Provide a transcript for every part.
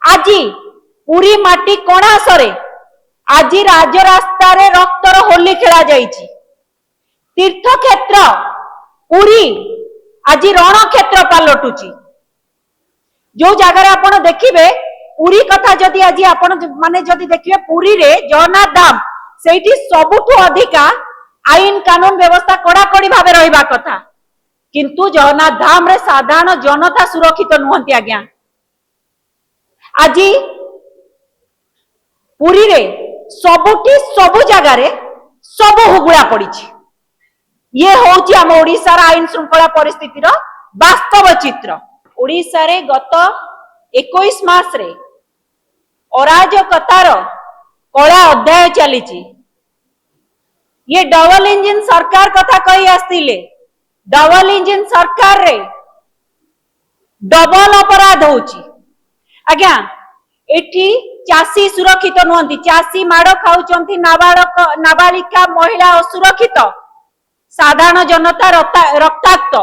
আজি পুରୀ মাটি କଣାସରେ আজি ରାଜରାସ୍ତାରେ ରକ୍ତର ହୋଲି ଖେଳା ଯାଇଛି। ତୀର୍ଥକ୍ଷେତ୍ର ପୁରୀ ଆଜି ରଣକ୍ଷେତ୍ର ପାଲଟୁଛି। जो जगार आपण देखिए पुरी कथा जदि आज आपण माने जदि देखिए पुरी रे जगन्नाथ धाम सेठी सबुठु अधिका आईन कानून व्यवस्था कड़ाकड़ी भावे रहिबा कथा, किंतु जगन्नाथ धाम रे साधारण जनता सुरक्षित नुहंती। आज्ञा आज पुरी रे सबुठी सबु जगार सबु हुगुड़ा पड़ी। ये होची आम ओडिशार आईन श्रृंखला परिस्थितिर वास्तव चित्र। ओडिशा रे गत 21 मास रे अराजकतार कला अध्याय चली। ये डबल इंजिन सरकार कथा कही आसतिले। डबल इंजिन सरकार रे डबल अपराध होची। आज्ञा एठी चासी सुरक्षित नुहंती, चासी माड़ खाउचंती, नाबालिका महिला असुरक्षित, साधारण जनता रक्ताक्त।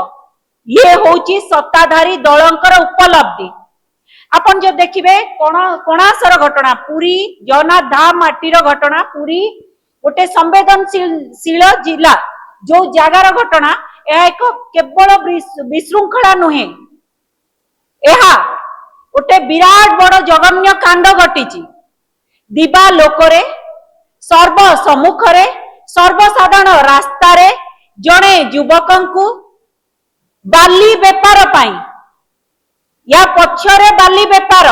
ये होची सत्ताधारी दलंकर उपलब्धि। आपण जो देखिबे कणासर घटना, पुरी जगन्नाथ धाम माटीर घटना, पुरी गोटे संवेदनशील जिला जो जगार घटना, यह एक केवल विशृंखला नुहे, यह गोटे विराट बड़ जघन्य कांड घटी। दिबा लोकरे सर्व सम्मुखरे सर्वसाधारण रास्ता रे जणे युवकंकु बाली बेपार पाई या पछरे बाली बेपार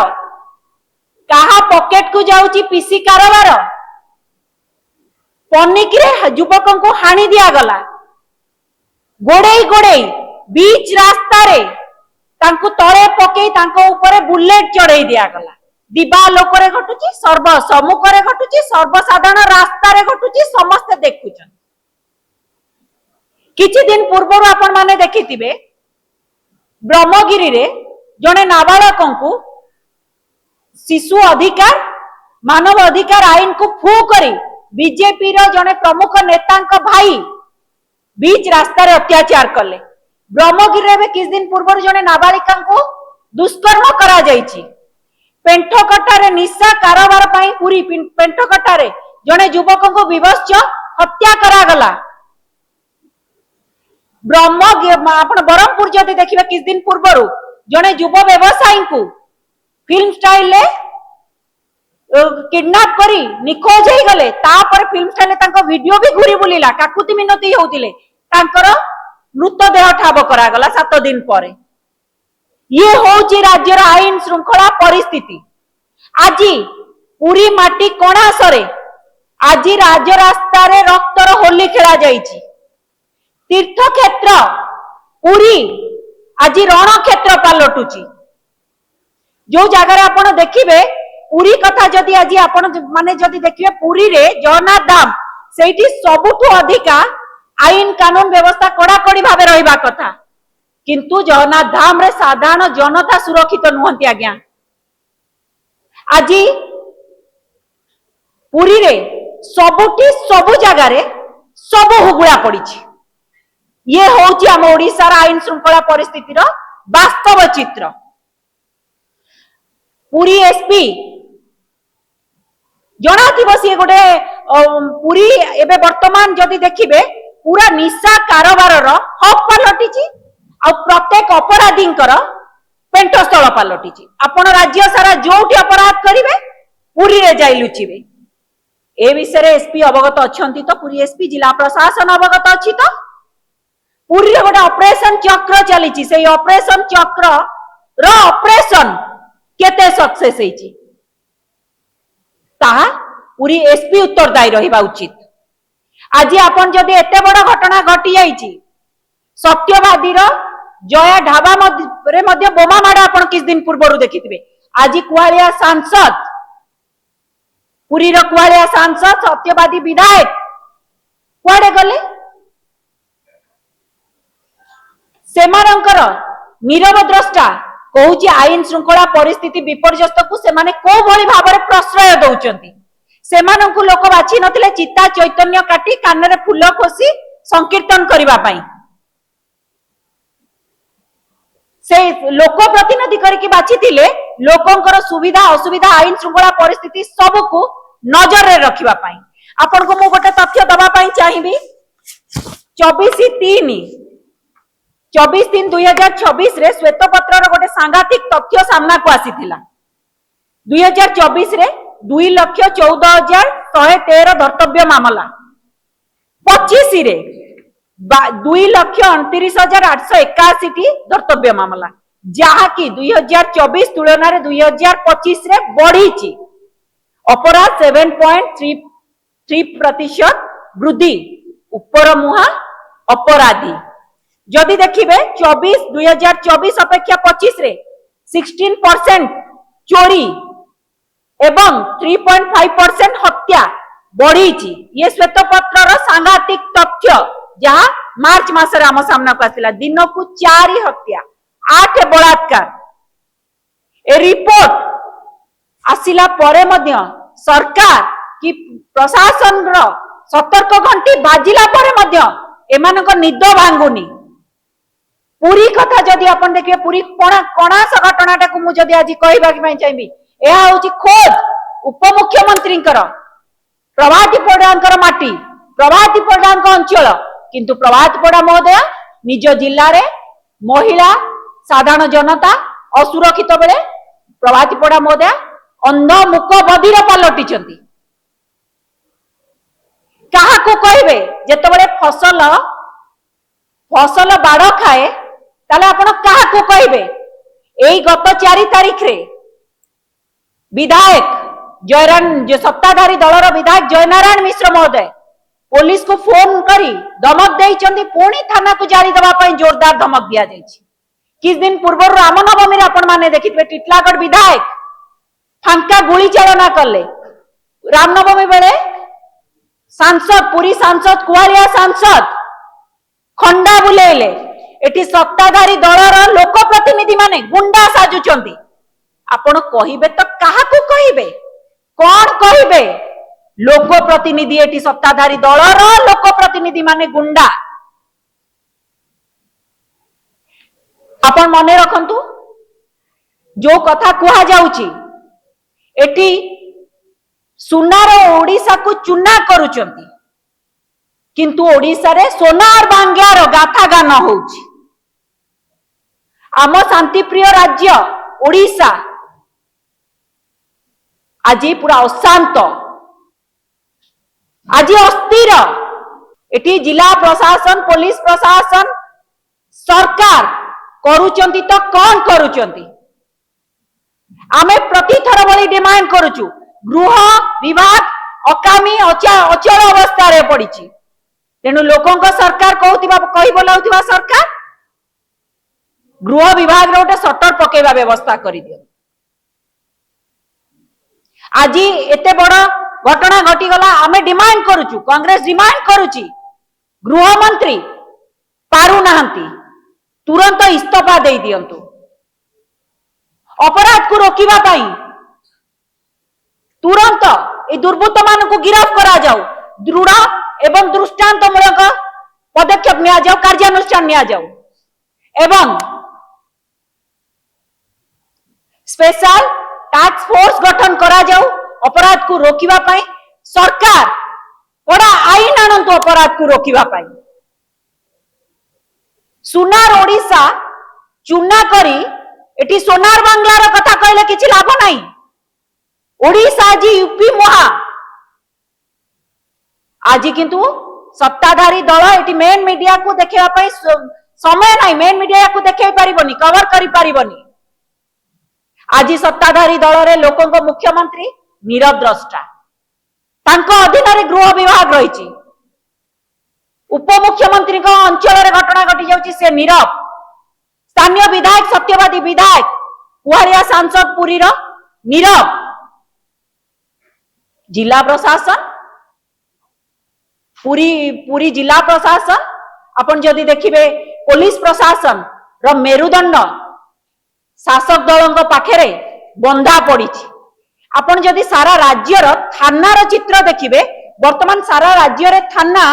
कहा पॉकेट को जाउची पीसी कारोबार पनिकरे युवकों को हाणी दिया गला। गोड़े गोड़े बीच रास्ता रे तांकु तळे पकई तांको ऊपर बुलेट चढ़ाई दिया गला। दिबा लोकरे घटुची, सर्व सम्मुखरे घटुची, सर्वसाधारण रास्ता रे घटुची, समस्त देखुछन। किछि दिन पूर्व आपण माने देखिथिबे ब्रह्मगिरी रे जने नाबालकंकु शिशु अधिकार मानव अधिकार आईन को फू करी बीजेपी रो जने प्रमुख नेतांक भाई बीच रास्ता रे अत्याचार कले। ब्रह्मगिरी रे किछ दिन पूर्व जने नाबालिकांकु दुष्कर्म करा जायछि। पेंठकटा रे निशा कारोबार पई पूरी पेंठकटा रे जने युवकंकु विवश हत्या करा गला। ब्रह्मपुर जदि देखिए किस दिन पूर्व जने युव व्यवसायी को फिल्म स्टाइल ले किडनैप करी निखोज हो गले। तापर फिल्म स्टाइल तांको वीडियो भी घुरी बुलिला, काकुति मिनती होतिले, तांकर मृतदेह ठाब करा गला 7 दिन पर। ये होची राज्यर आईन श्रृंखला परिस्थिति। आज पुरी माटी कणासरे आज राजरास्ता रे रक्तर होली खेला जायछि। तीर्थक्षेत्र पुरी आज रणक्षेत्र पालटुची। जो जगार आपण देखिबे पुरी कथा जदि आज आपण माने जदि देखिबे पुरी रे जगन्नाथ धाम सेठी सबुठु अधिका आईन कानून व्यवस्था कड़ाकड़ी भावे रहिबा कथा, किंतु जगन्नाथ धाम रे साधारण जनता सुरक्षित नुहंती। आज्ञा आज पुरी रे सबुठी सबु जगार सबु हुगुड़ा पड़ी। ये होची आम ओडिशार आईन श्रृंखला परिस्थितिर वास्तव चित्र। पुरी एसपी जना थी सी गोटे पुरी एबे वर्तमान जदि देखिबे पूरा निशा कारोबार हब पलटि आ प्रत्येक अपराधी पेंटस्थल पलटि। आपण राज्य सारा जोटी अपराध करिवे पुरी रे जाई लुचिबे। ए विषय रे एसपी अवगत अछंती तो पुरी एसपी जिला प्रशासन अवगत अछि तो पुरी रे गोटे ऑपरेशन चक्र चली। से ऑपरेशन चक्र रो ऑपरेशन केते सक्सेस हेची ताहा पुरी एसपी उत्तरदायी रहिबा उचित। आज आपण जदि एते बड़ घटना घटी जाइछि, सत्यवादी रो जया ढाबा रे मध्य बोमा माड़ आपण किस दिन पूर्व देखिथिबे। आज कुआलिया सांसद पुरी रो कुआलिया सांसद सत्यवादी विधायक कुआडे गले? सेमानंकर नीरव द्रष्टा कहूची आईन श्रृंखला परिस्थिति विपर्यस्त को सेमाने को भली भाबरे प्रश्रय दउचंती। सेमानंकु लोक बाछि नथिले चित्ता चैतन्य काटी कानरे फूल खोसी संकीर्तन करिबा पई। से लोक प्रतिनिधि करके बाछि थिले लोकंकर सुविधा असुविधा आईन श्रृंखला परिस्थिति सब को नजर रे रखिबा पई आपन को मु गोटे तथ्य दबा पई चाहिबी 24/3/2026 रे श्वेतपत्र रो गोटे सांघातिक तथ्य सामना को आसीथिला 2024 रे 2,14,113 धर्तव्य मामला 25 रे 2,29,881 टी धर्तव्य मामला जहा कि 2024 तुलना रे 2025 रे बढ़ी ची अपराध 7.33% वृद्धि ऊपर मुहा अपराधी जदि देखिबे 2024 अपेक्षा 25 रे 16% चोरी एवं 3.5% हत्या बढ़ी ची ये श्वेतपत्र सांघातिक तथ्य जहाँ मार्च मासरे आम सामना को आसिला दिन को 4 हत्या 8 बलात्कार ए रिपोर्ट आसिला परे मध्य सरकार कि प्रशासन सतर्क घंटी बाजिला परे मध्य एमानक निद भांगुनी पूरी कथा जदि अपन देखिए पूरी कणास घटनाटा को मुझे आज कहबा चाहिए यह हूँ खोज उपमुख्यमंत्री प्रभाती परिडांकर माटी प्रभाती परिडांक अंचल किंतु प्रभाती परिडा महोदय निज जिल्ला रे महिला साधारण जनता असुरक्षित बेले प्रभाती परिडा महोदय अंध मुक बधिर पलटिचंती कहा को कहबे जेतबेले फसल बाड़ खाए ताले आपण कहा को कहबे एई गत 4 तारीख रे विधायक जो सत्ताधारी दलर विधायक जयनारायण मिश्र महोदय पुलिस को फोन करी धमक देइचंदी पुणी थाना को जारी दबा पई जोरदार धमक दिया जाइछि किछ दिन पूर्व रामनवमी रे आपण माने देखितबे टिटलागढ़ विधायक फांका गुली चालना करले रामनवमी बेले सांसद पुरी सांसद कुआरिया सांसद खंडा बुलेले एटी सत्ताधारी दलर लोक प्रतिनिधि माने गुंडा साजुचंदी आपण कहिबे तो काहा को कहिबे कौन कहिबे लोक प्रतिनिधि एटी सत्ताधारी दलर लोक प्रतिनिधि माने गुंडा आपण मने रखंतु जो कथा कुहा जाउची एटी सुनार ओडिसा को चुना करूचंती किंतु ओडिसा रे सोनार बांग्यार गाथा गान होउची आम शांतिप्रिय राज्य ओडिसा आज पूरा अशांत आज अस्थिर एटी जिला प्रशासन पुलिस प्रशासन सरकार करूचंती तो कौन करूचंती आमे प्रति थर भली डिमांड करूचु गृह विभाग अकामी अचल अवस्था रे पड़ीची तेणु लोकों सरकार कहूतिबा कहि बोलाउतिबा सरकार गृह विभाग रे गोटे सटर पकेबा व्यवस्था करि दियो आज एते बड़ घटना घटी गला आमे डिमांड करूचु कांग्रेस डिमांड करूची गृह मंत्री पारु नाहंती तुरंत इस्तीफा दे दियंतु अपराध को रोकिबा पाई तुरंत ए दुर्बृत्त मान को गिरफ्त करा जाऊ दृढ़ एवं दृष्टांतमूलक पदक्षेप निया जाऊ कार्यानुष्ठान निया जाऊ एवं स्पेशल टास्क फोर्स गठन करा जाऊ अपराध को रोकिबा पाई सरकार बड़ा आईन आनंतु अपराध को रोकिबा पाई सुनार ओडिशा चुना करी एटी सोनार बांग्लार कथा कहले किछि लाभ नाही ओडिशा जी यूपी महा आज किंतु सत्ताधारी दल एटी मेन मीडिया को देखा समय नहीं मेन मीडिया को देखे पारिबनी कवर करि पारिबनी आज सत्ताधारी दल रे लोकों को मुख्यमंत्री नीरव द्रष्टा तांको अधीन रे गृह विभाग रही उपमुख्यमंत्री को अंचल रे घटना घटी जाउची से नीरव स्थानीय विधायक सत्यवादी विधायक कुआरिया सांसद पुरी रो नीरव जिला प्रशासन पूरी जिला प्रशासन अपन जदि देखिबे पुलिस प्रशासन रो मेरुदंड शासक दलों पाखे बंधा पड़ी आपण जदि सारा राज्यर थानार चित्र देखिबे वर्तमान सारा राज्य रे थाना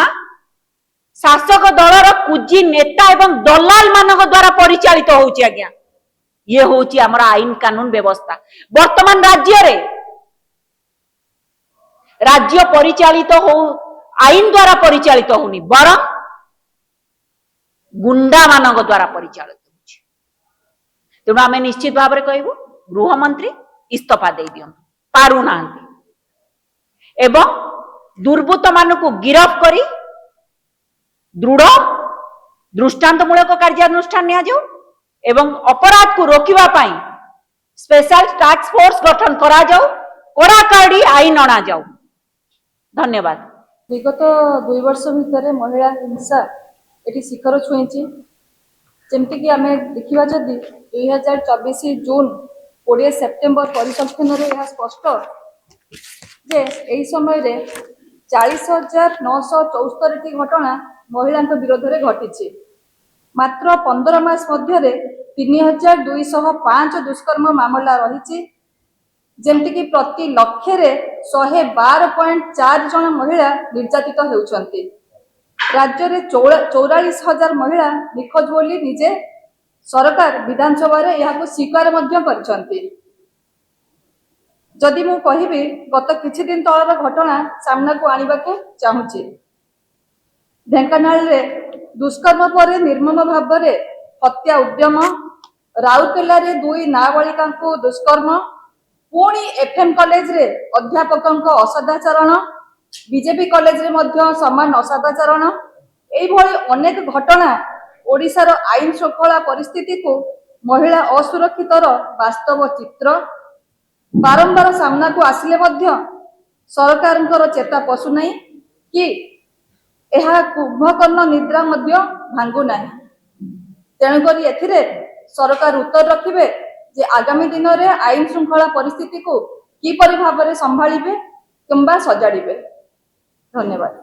शासक दलर कुजी नेता एवं दलाल मानक द्वारा परिचालित होउची आज्ञा ये होची हमर आईन कानून व्यवस्था। वर्तमान राज्य परिचालित हो आईन द्वारा परिचालित होनी बर गुंडा मानक द्वारा परिचालित होची। तेणु आम निश्चित भाव में कहबू गृहमंत्री इस्तीफा दे दियंतु पारु नाहांती एवं दुर्बृत्त मानकु गिरफ करी दृढ़ दृष्टांतमूलक कार्यानुष्ठान निया जाऊ एवं अपराध को रोकिबा पाई स्पेशल टास्क फोर्स गठन करा जाऊ कड़ाकड़ी आईन अणा जाऊ। धन्यवाद। विगत 2 वर्ष भितर महिला हिंसा एटी शिखर छुईची जमती आम देखा जदि 2024 जून 20 सेप्टेम्बर परिसंख्यान यह स्पष्ट जे यही समय 40,974 घटना महिला विरोध में घटी। मात्र 15 मास मध्य 3,205 दुष्कर्म मामला रही जमती प्रति लक्षे 112.4 जन महिला निर्यातित होती। राज्य में 44,000 महिला निखोज बोली निजे सरकार विधानसभा यहाँ स्वीकार जदि मु कहि गत किछि दिन तलर घटना सामना को आने को चाहूँगी। ढेंकानाल दुष्कर्म पर निर्मम भाव में हत्या उद्यम, राउरकेला 2 नाबालिका दुष्कर्म, पुणी एफएम कॉलेज रे अध्यापकों असदाचरण, बीजेपी कॉलेज रे मध्य समान असदाचरण एभली अनेक घटना ओडिशार आईन श्रृंखला परिस्थिति को महिला असुरक्षितर वास्तव चित्र बारंबार सामना को आसिले मध्य सरकार चेता पशु नहीं कि यह कुंभकर्ण निद्रा मध्य भांगु नहीं। तेणुकरी एथिरे सरकार उत्तर रखिबे जे आगामी दिन में आईन श्रृंखला परिस्थिति को किपरि भाव में संभाळिबे किंबा सजाड़िबे। धन्यवाद।